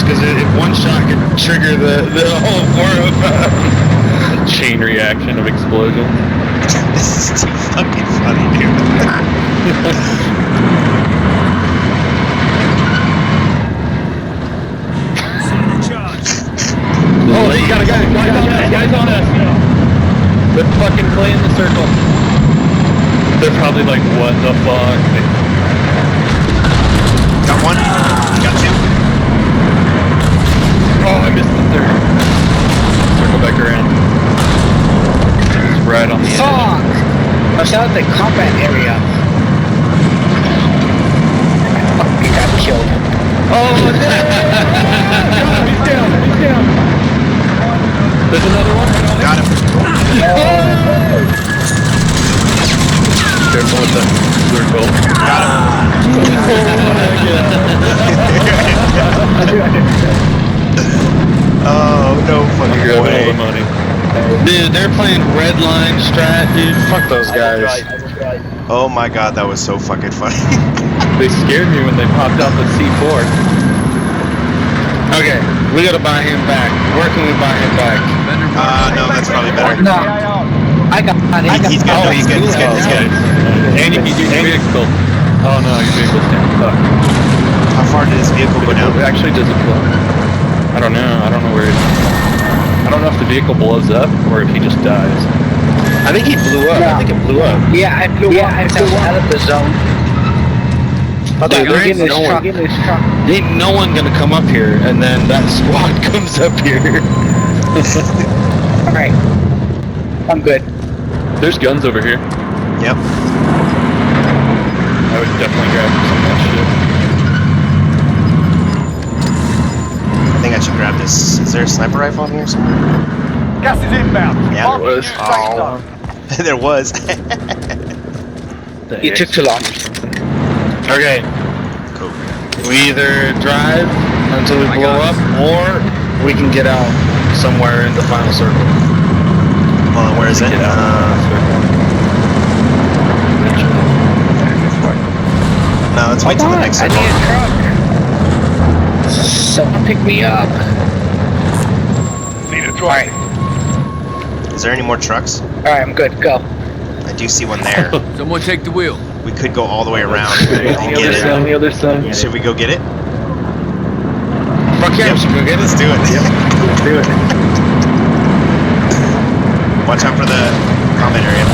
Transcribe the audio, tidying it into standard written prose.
because if one shot could trigger the whole four of them. Chain reaction of explosions. This is too fucking funny, dude. Oh, you got a guy. Guys on us. They're fucking playing the circle. They're probably like, what the fuck? Got one. Got two. Oh, I missed the third. Circle back around. It's right on the edge. Fuck! I was out the combat area. We got killed. Oh, no! He's down. There's another one. Got him. Careful with the circle. Got him. Oh, no fucking Grabbing all way. the money. Dude, they're playing red line strat, dude. Fuck those guys. Oh my god, that was so fucking funny. They scared me when they popped out the C4. Okay, we gotta buy him back. Where can we buy him back? No, that's probably better. No. I got it. He's good, no, he's good. And if you do your vehicle. Oh no, your vehicle's down. Fuck. How far did his vehicle go down? Actually, does it blow? I don't know. I don't know where it is. I don't know if the vehicle blows up or if he just dies. I think he blew up. No. I think it blew up. Yeah, I blew up. I flew out of the zone. Dude, there ain't no one gonna come up here, and then that squad comes up here. Alright. I'm good. There's guns over here. Yep. I would definitely grab some of that I think I should grab this. Is there a sniper rifle in here somewhere? Gas is inbound. Yeah, there was. Oh. There was. shit. You took too long. Okay, Cool. we either drive until we blow up, or we can get out somewhere in the final circle. Well, where is it? No, let's wait till the next I circle. need a truck. Someone pick me up. Need a truck. Alright. Is there any more trucks? Alright, I'm good. Go. I do see one there. Someone take the wheel. We could go all the way around On and the get other side, on it. the other side. Should we go get it? Fuck yeah, we should go get it. Let's do it. Let's do it. Watch out for the comment area.